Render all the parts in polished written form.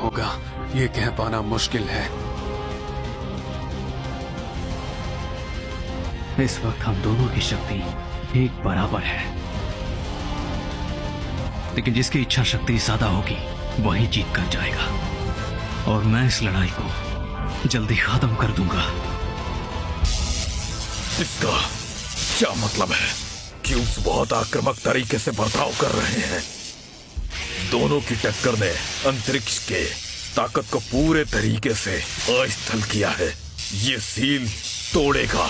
होगा ये कह पाना मुश्किल है। इस वक्त हम दोनों की शक्ति एक बराबर है, लेकिन जिसकी इच्छा शक्ति ज्यादा होगी वही जीत कर जाएगा, और मैं इस लड़ाई को जल्दी खत्म कर दूंगा। इसका क्या मतलब है? क्यूब्स बहुत आक्रामक तरीके से बर्ताव कर रहे हैं। दोनों की टक्कर ने अंतरिक्ष के ताकत को पूरे तरीके से अस्थिर किया है। ये seal तोड़ेगा।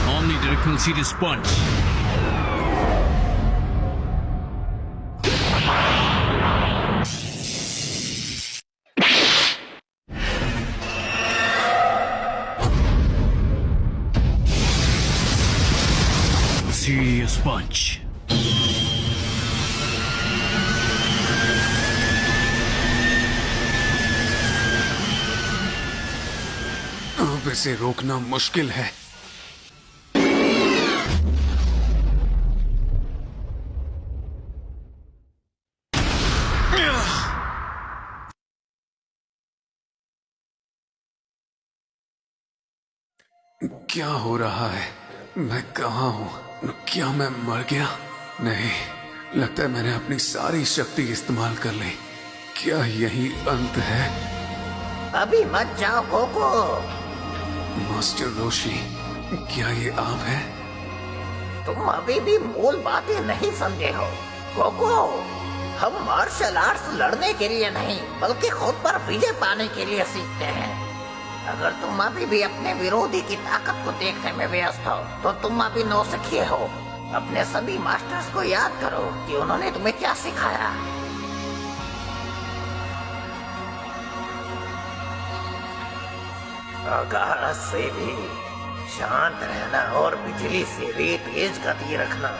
Omnidirectional Serious Punch. Serious Punch. अब इसे रोकना मुश्किल है। क्या हो रहा है? मैं कहाँ हूँ? क्या मैं मर गया? नहीं, लगता है मैंने अपनी सारी शक्ति इस्तेमाल कर ली। क्या यही अंत है? अभी मत जाओ कोको। मास्टर रोशी, क्या ये आप हैं? तुम अभी भी मूल बातें नहीं समझे हो कोको। हम मार्शल आर्ट्स लड़ने के लिए नहीं बल्कि खुद पर विजय पाने के लिए सीखते हैं। अगर तुम अभी भी अपने विरोधी की ताकत को देखने में व्यस्त हो तो तुम अभी नौसिखिए हो। अपने सभी मास्टर्स को याद करो कि उन्होंने तुम्हें क्या सिखाया। आकाश से भी शांत रहना और बिजली से भी तेज गति रखना।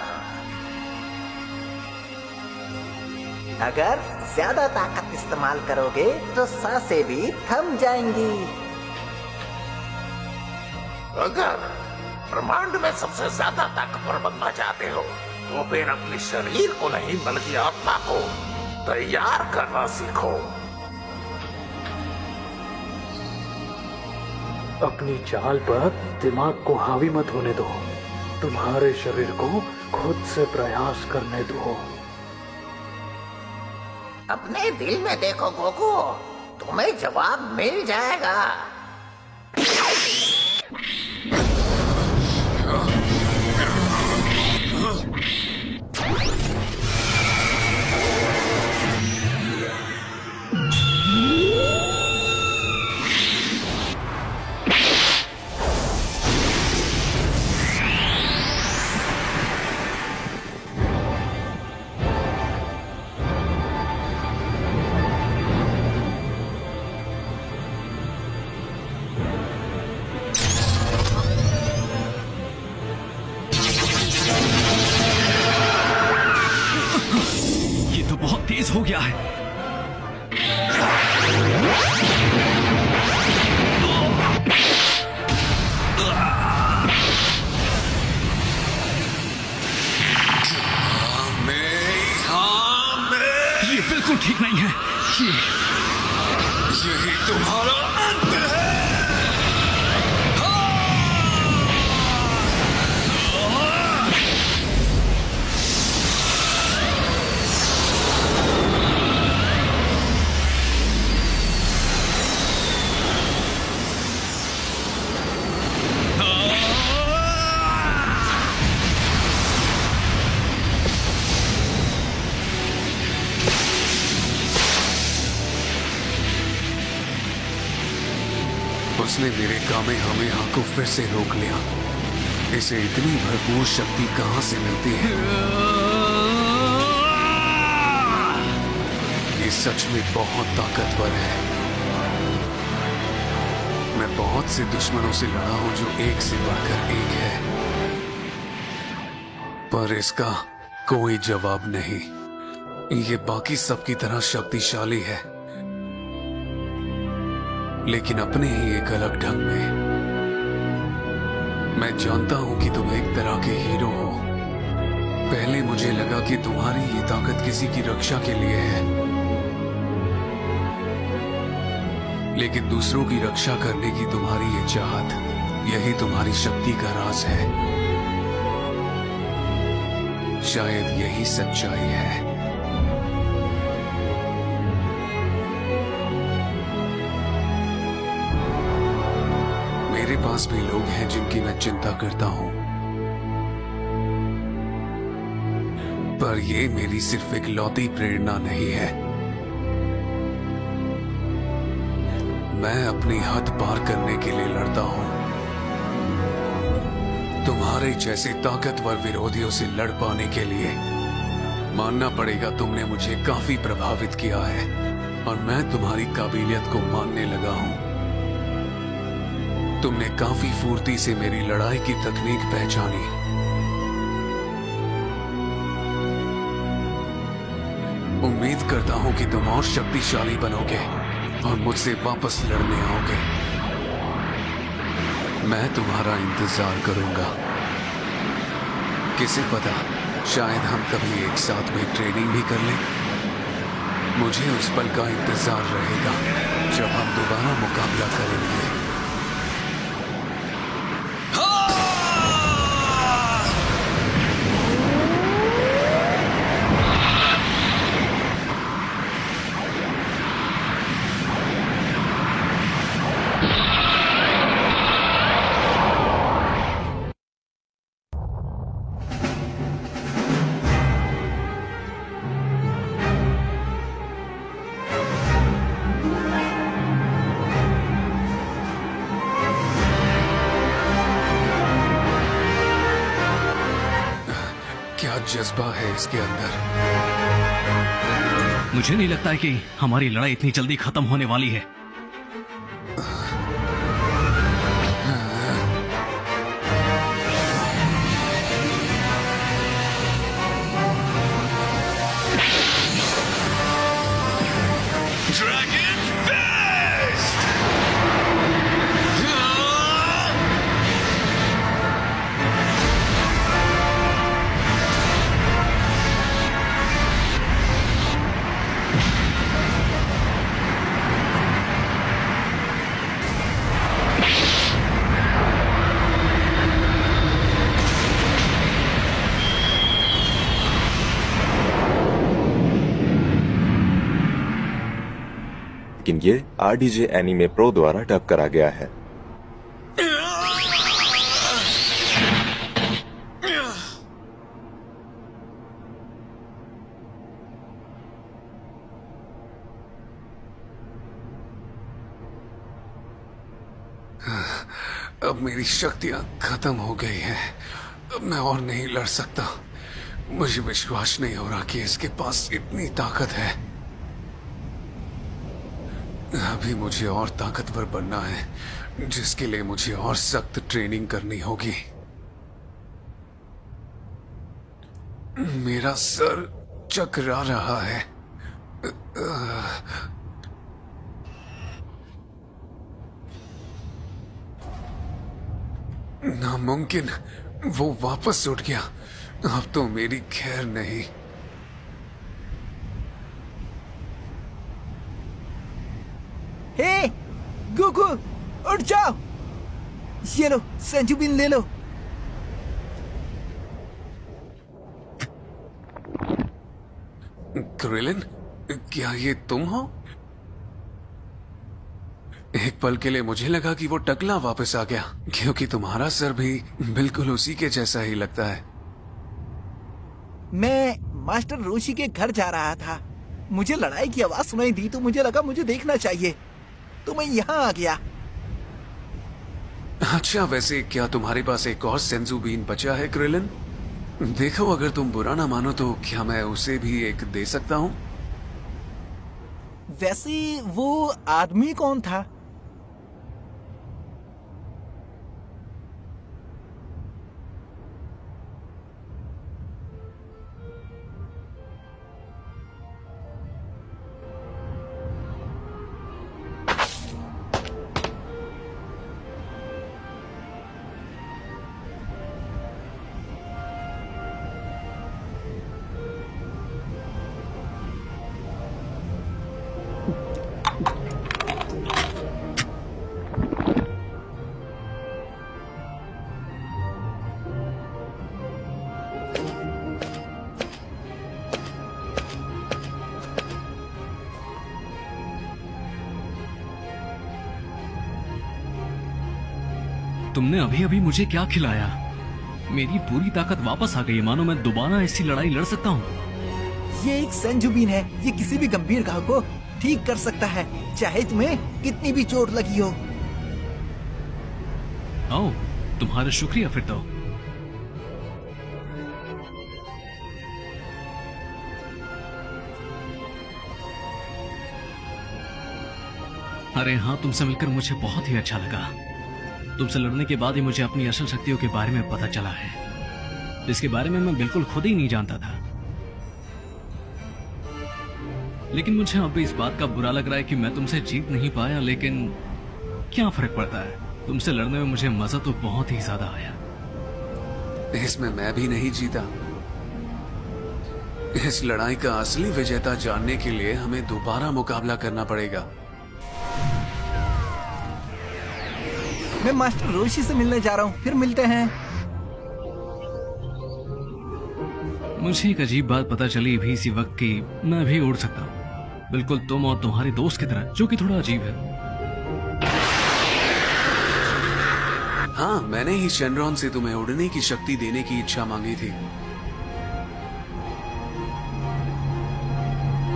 अगर ज्यादा ताकत इस्तेमाल करोगे तो सांसें भी थम जाएंगी। अगर ब्रह्मांड में सबसे ज्यादा ताकतवर बनना चाहते हो तो फिर अपने शरीर को नहीं बल्कि आत्मा को तैयार करना सीखो। अपनी चाल पर दिमाग को हावी मत होने दो। तुम्हारे शरीर को खुद से प्रयास करने दो। अपने दिल में देखो गोकू, तुम्हें जवाब मिल जाएगा। तेज हो गया है। ये बिल्कुल ठीक नहीं है। यही तुम्हारा अंत है। उसने मेरे कामेहामेहा को फिर से रोक लिया। इसे इतनी भरपूर शक्ति कहां से मिलती है? ये सच में बहुत ताकतवर है। मैं बहुत से दुश्मनों से लड़ा हूं जो एक से बढ़कर एक है, पर इसका कोई जवाब नहीं। ये बाकी सबकी तरह शक्तिशाली है, लेकिन अपने ही एक अलग ढंग में। मैं जानता हूं कि तुम एक तरह के हीरो हो। पहले मुझे लगा कि तुम्हारी ये ताकत किसी की रक्षा के लिए है, लेकिन दूसरों की रक्षा करने की तुम्हारी ये चाहत, यही तुम्हारी शक्ति का राज है। शायद यही सच्चाई है। मेरे पास भी लोग हैं जिनकी मैं चिंता करता हूं, पर ये मेरी सिर्फ एक लौती प्रेरणा नहीं है। मैं अपनी हद पार करने के लिए लड़ता हूं। तुम्हारे जैसे ताकतवर विरोधियों से लड़ पाने के लिए मानना पड़ेगा तुमने मुझे काफी प्रभावित किया है, और मैं तुम्हारी काबिलियत को मानने लगा हूं। तुमने काफी फुर्ती से मेरी लड़ाई की तकनीक पहचानी। उम्मीद करता हूं कि तुम और शक्तिशाली बनोगे और मुझसे वापस लड़ने आओगे। मैं तुम्हारा इंतजार करूंगा। किसे पता, शायद हम कभी एक साथ में ट्रेनिंग भी कर लें। मुझे उस पल का इंतजार रहेगा जब हम दोबारा मुकाबला करेंगे। क्या जज्बा है इसके अंदर? मुझे नहीं लगता है कि हमारी लड़ाई इतनी जल्दी खत्म होने वाली है। लेकिन ये RDJ एनीमे प्रो द्वारा डब करा गया है। अब मेरी शक्तियां खत्म हो गई हैं। अब मैं और नहीं लड़ सकता। मुझे विश्वास नहीं हो रहा कि इसके पास इतनी ताकत है। अभी मुझे और ताकतवर बनना है, जिसके लिए मुझे और सख्त ट्रेनिंग करनी होगी। मेरा सर चकरा रहा है। नामुमकिन, वो वापस उठ गया। अब तो मेरी खैर नहीं। हे गोकू, उठ जाओ। ये लो, संजूबिन ले लो। क्रिलिन, क्या ये तुम हो? एक पल के लिए मुझे लगा कि वो टकला वापस आ गया, क्योंकि तुम्हारा सर भी बिल्कुल उसी के जैसा ही लगता है। मैं मास्टर रोशी के घर जा रहा था। मुझे लड़ाई की आवाज सुनाई दी तो मुझे लगा मुझे देखना चाहिए, तो मैं यहाँ आ गया। अच्छा, वैसे क्या तुम्हारे पास एक और सेंजू बीन बचा है क्रिलिन? देखो, अगर तुम बुरा ना मानो तो क्या मैं उसे भी एक दे सकता हूँ? वैसे वो आदमी कौन था? तुमने अभी अभी मुझे क्या खिलाया? मेरी पूरी ताकत वापस आ गई, मानो मैं दोबारा ऐसी लड़ाई लड़ सकता हूँ। ये एक संजुबीन है। ये किसी भी गंभीर घाव को ठीक कर सकता है, चाहे तुम्हें कितनी भी चोट लगी हो। आओ, तुम्हारा शुक्रिया फिर तो। अरे हाँ, तुमसे मिलकर मुझे बहुत ही अच्छा लगा। तुमसे लड़ने के बाद ही मुझे अपनी असल शक्तियों के बारे में पता चला है, जिसके बारे में मैं बिल्कुल खुद ही नहीं जानता था। लेकिन मुझे अब भी इस बात का बुरा लग रहा है कि मैं तुमसे जीत नहीं पाया, लेकिन क्या फर्क पड़ता है? तुमसे लड़ने में मुझे मजा तो बहुत ही ज्यादा आया। इसमें मैं भी नहीं जीता। इस लड़ाई का असली विजेता जानने के लिए हमें दोबारा मुकाबला करना पड़ेगा। मैं मास्टर रोशी से मिलने जा रहा हूँ, फिर मिलते हैं। मुझे एक अजीब बात पता चली भी इसी वक्त कि मैं भी उड़ सकता हूँ, बिल्कुल तुम और तुम्हारे दोस्त की तरह, जो कि थोड़ा अजीब है। हाँ, मैंने ही शेनरॉन से तुम्हें उड़ने की शक्ति देने की इच्छा मांगी थी।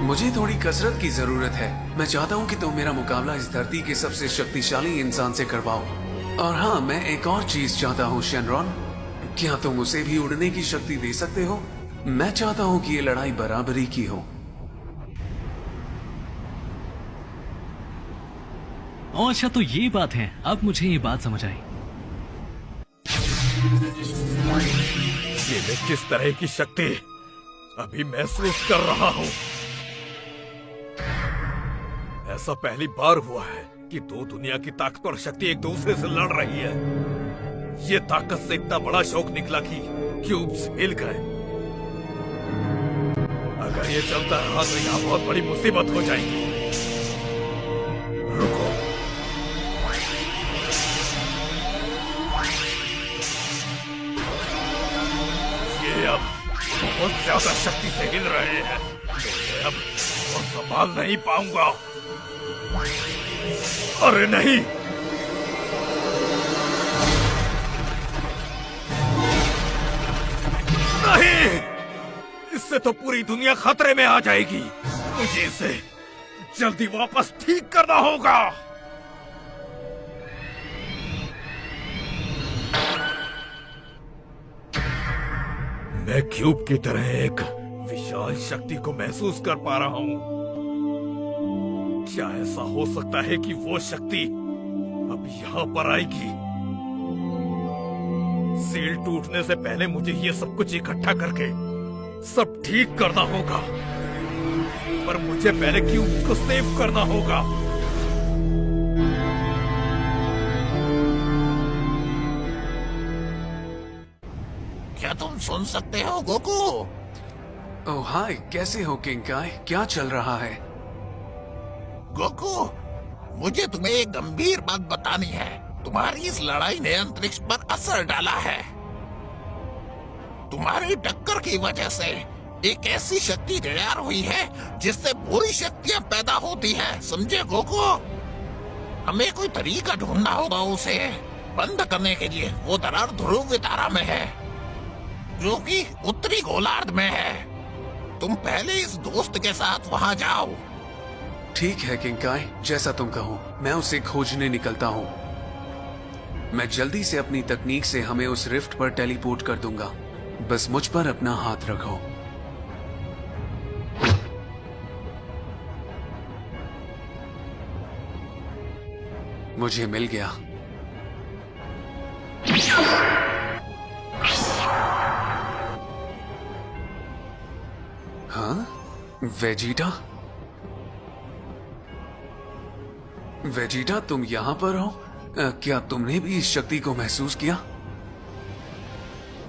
मुझे थोड़ी कसरत की जरूरत है। मैं चाहता हूँ कि तुम मेरा मुकाबला इस धरती के सबसे शक्तिशाली इंसान से करवाओ। और हाँ, मैं एक और चीज चाहता हूँ शेनरॉन, क्या तुम उसे भी उड़ने की शक्ति दे सकते हो? मैं चाहता हूँ कि ये लड़ाई बराबरी की हो। ओ अच्छा, तो ये बात है। अब मुझे ये बात समझ आई। ये मैं किस तरह की शक्ति अभी महसूस कर रहा हूँ। ऐसा पहली बार हुआ है कि दो दुनिया की ताकतवर शक्ति एक दूसरे से लड़ रही है। ये ताकत से इतना बड़ा शौक निकला कि क्यूब्स हिल गए। अगर ये चलता रहा तो यहाँ बहुत बड़ी मुसीबत हो जाएगी। रुको, ये अब बहुत ज्यादा शक्ति से हिल रहे हैं। मैं अब और संभाल नहीं पाऊंगा। अरे नहीं, नहीं, इससे तो पूरी दुनिया खतरे में आ जाएगी। मुझे इसे जल्दी वापस ठीक करना होगा। मैं क्यूब की तरह एक विशाल शक्ति को महसूस कर पा रहा हूँ। क्या ऐसा हो सकता है कि वो शक्ति अब यहाँ पर आएगी? सील टूटने से पहले मुझे ये सब कुछ इकट्ठा करके सब ठीक करना होगा, पर मुझे पहले क्यूब को सेव करना होगा। क्या तुम सुन सकते हो गोकू? ओह हाय, कैसे हो किंकाई? क्या चल रहा है? गोकू, मुझे तुम्हें एक गंभीर बात बतानी है। तुम्हारी इस लड़ाई ने अंतरिक्ष पर असर डाला है। तुम्हारी टक्कर की वजह से एक ऐसी शक्ति तैयार हुई है जिससे बुरी शक्तियां पैदा होती हैं, समझे गोकू? हमें कोई तरीका ढूंढना होगा उसे बंद करने के लिए। वो दरार ध्रुव तारा में है, जो कि उत्तरी गोलार्ध में है। तुम पहले इस दोस्त के साथ वहां जाओ। ठीक है किंकाई, जैसा तुम कहो। मैं उसे खोजने निकलता हूँ। मैं जल्दी से अपनी तकनीक से हमें उस रिफ्ट पर टेलीपोर्ट कर दूंगा। बस मुझ पर अपना हाथ रखो। मुझे मिल गया। हाँ, वेजिटा? वेजिटा, तुम यहां पर हो? क्या तुमने भी इस शक्ति को महसूस किया?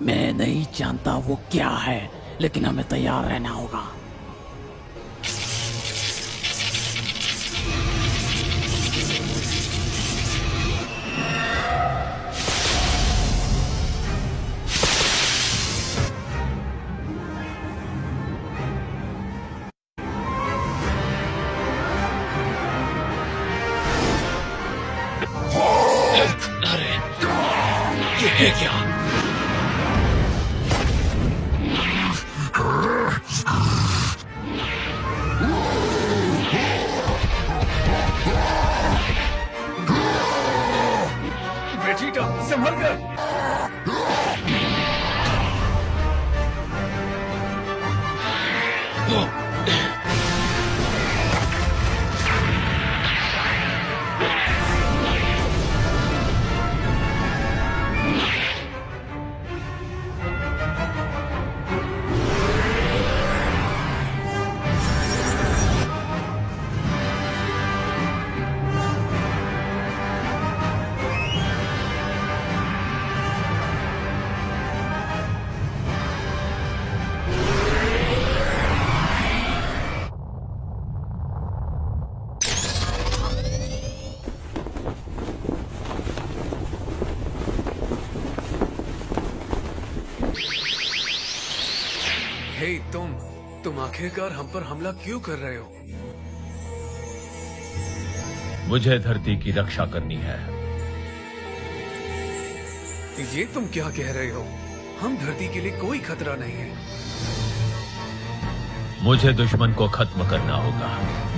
मैं नहीं जानता वो क्या है, लेकिन हमें तैयार रहना होगा। अरे ये है क्या? वेजिटा, संभल कर। हे तुम आखिरकार हम पर हमला क्यों कर रहे हो? मुझे धरती की रक्षा करनी है। ये तुम क्या कह रहे हो? हम धरती के लिए कोई खतरा नहीं है। मुझे दुश्मन को खत्म करना होगा।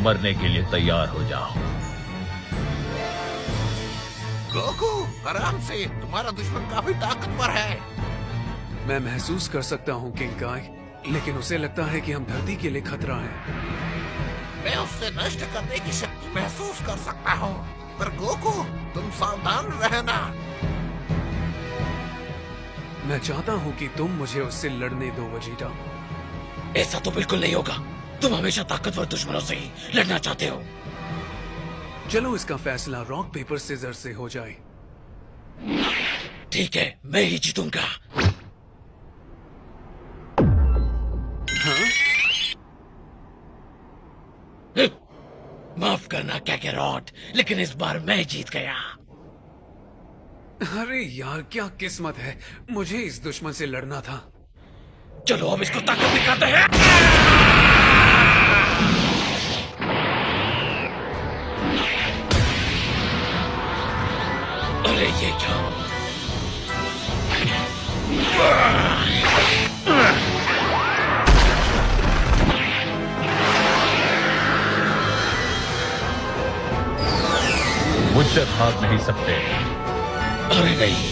मरने के लिए तैयार हो जाओ। गोकू, आराम से, तुम्हारा दुश्मन काफी ताकतवर है। मैं महसूस कर सकता हूँ किंग काय, लेकिन उसे लगता है कि हम धरती के लिए खतरा हैं। मैं उससे नष्ट करने की शक्ति महसूस कर सकता हूँ, पर गोकू तुम सावधान रहना। मैं चाहता हूँ कि तुम मुझे उससे लड़ने दो वेजिटा। ऐसा तो बिल्कुल नहीं होगा। तुम हमेशा ताकतवर दुश्मनों से ही लड़ना चाहते हो। चलो इसका फैसला रॉक पेपर सीजर से हो जाए। ठीक है, मैं ही जीतूंगा। हाँ? माफ करना कैकेरॉट, लेकिन इस बार मैं जीत गया। अरे यार, क्या किस्मत है, मुझे इस दुश्मन से लड़ना था। चलो अब इसको ताकत दिखाते हैं। अरे ये क्या? मुझसे भाग नहीं सकते। अरे नहीं।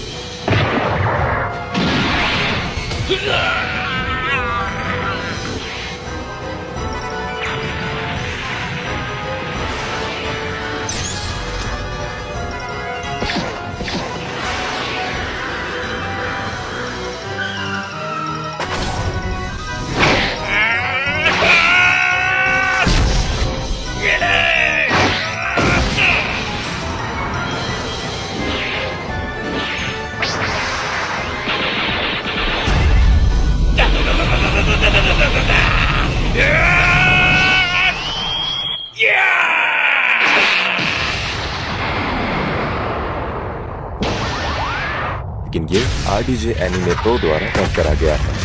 लेकिन ये आरडीजे एनीमे प्रो द्वारा रद्द करा गया है।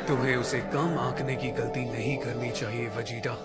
तुम्हें उसे कम आंकने की गलती नहीं करनी चाहिए वेजिटा।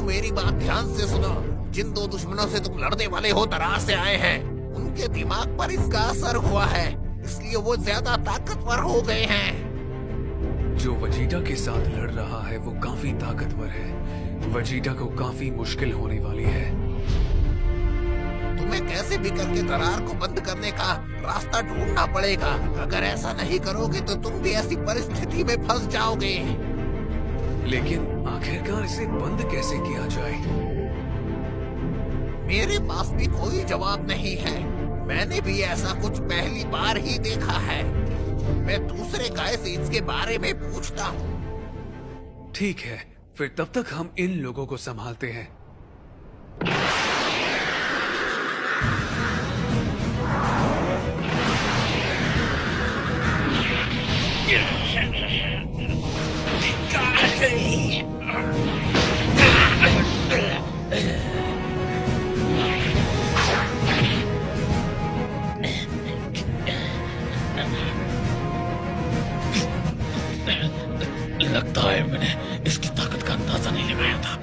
मेरी बात ध्यान से सुनो। जिन दो दुश्मनों से तुम लड़ने वाले हो दरार से आए हैं, उनके दिमाग पर इसका असर हुआ है, इसलिए वो ज्यादा ताकतवर हो गए हैं। जो वजीटा के साथ लड़ रहा है वो काफी ताकतवर है। वजीटा को काफी मुश्किल होने वाली है। तुम्हें कैसे भी करके दरार को बंद करने का रास्ता ढूंढना पड़ेगा। अगर ऐसा नहीं करोगे तो तुम भी ऐसी परिस्थिति में फंस जाओगे। लेकिन आखिरकार इसे बंद कैसे किया जाए? मेरे पास भी कोई जवाब नहीं है। मैंने भी ऐसा कुछ पहली बार ही देखा है। मैं दूसरे गाय से इसके बारे में पूछता हूँ। ठीक है, फिर तब तक हम इन लोगों को संभालते हैं। लगता है मैंने इसकी ताकत का अंदाजा नहीं लगाया था।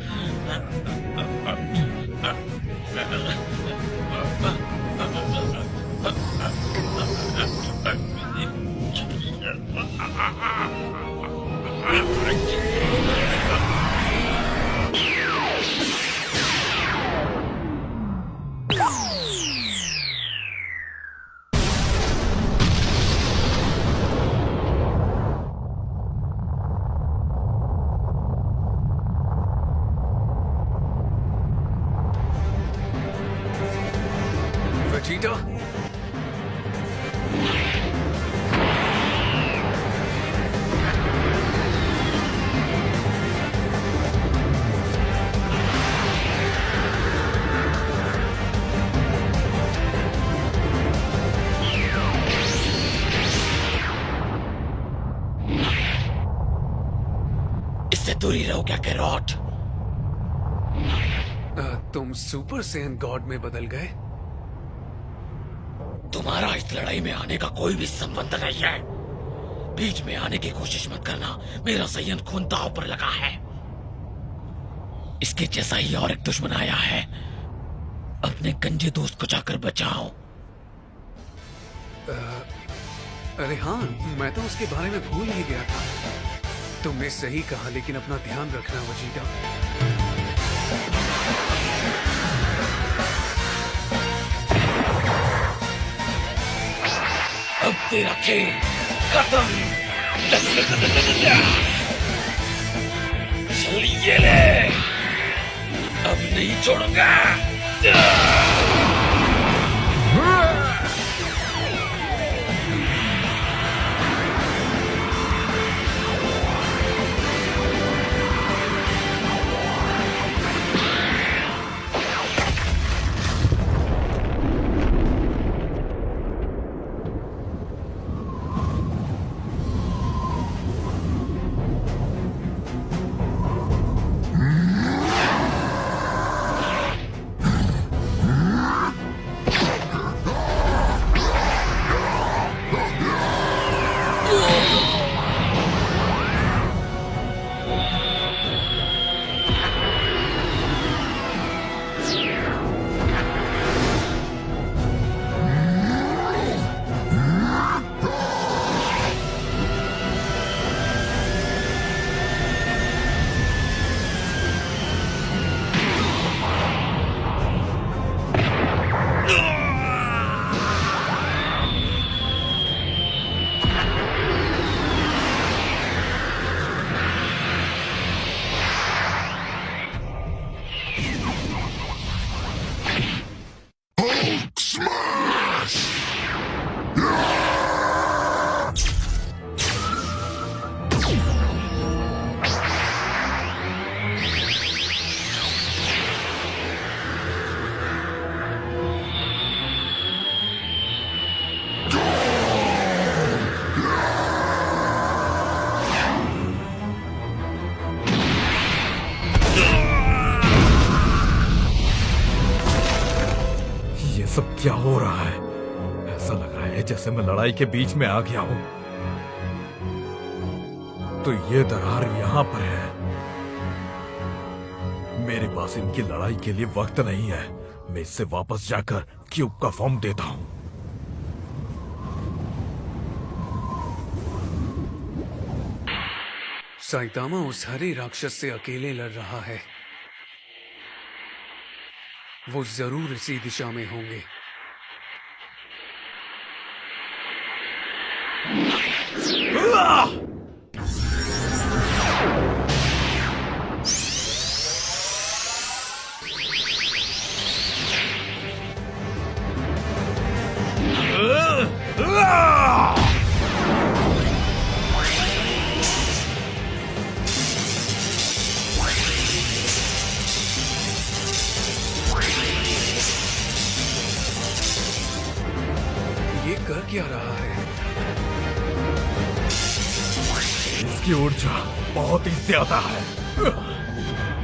वजीटा, इससे दूर ही रहो क्या कैरोट। तुम सुपर सैयन गॉड में बदल गए? तुम्हारा इस लड़ाई में आने का कोई भी संबंध नहीं है। बीच में आने की कोशिश मत करना। मेरा सैयन खून दांव पर लगा है। इसके जैसा ही और एक दुश्मन आया है। अपने गंजे दोस्त को जाकर बचाओ। अरे हाँ, मैं तो उसके बारे में भूल ही गया था। तुमने सही कहा, लेकिन अपना ध्यान रखना वजीटा। अब तेरा खेल खत्म। चलिए ले, अब नहीं छोड़ूंगा। सब क्या हो रहा है? ऐसा लग रहा है जैसे मैं लड़ाई के बीच में आ गया हूं। तो ये दरार यहां पर है। मेरे पास इनकी लड़ाई के लिए वक्त नहीं है। मैं इससे वापस जाकर क्यूब का फॉर्म देता हूँ। साइतामा उस हरे राक्षस से अकेले लड़ रहा है। वो जरूर इसी दिशा में होंगे। ये कर क्या रहा है? इसकी ऊर्जा बहुत ही ज्यादा है।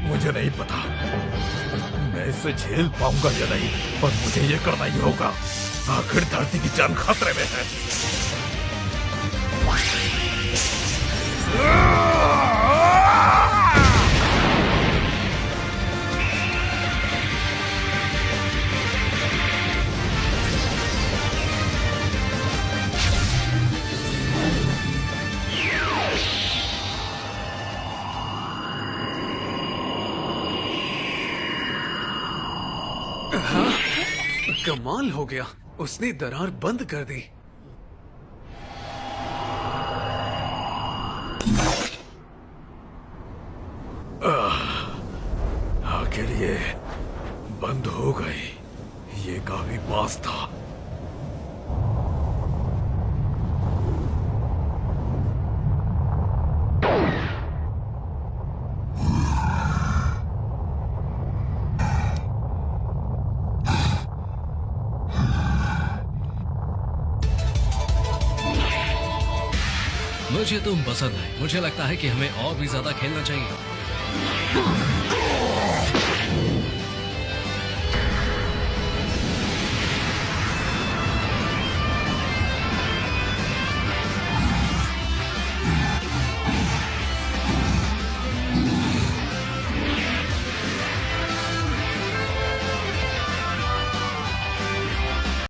मुझे नहीं पता मैं इसे झेल पाऊंगा या नहीं, पर मुझे ये करना ही होगा। आखिर धरती की जान खतरे में है। कमाल हो गया, उसने दरार बंद कर दी। आखिर ये बंद हो गई। ये काफी पास था। मुझे तुम पसंद है। मुझे लगता है कि हमें और भी ज्यादा खेलना चाहिए।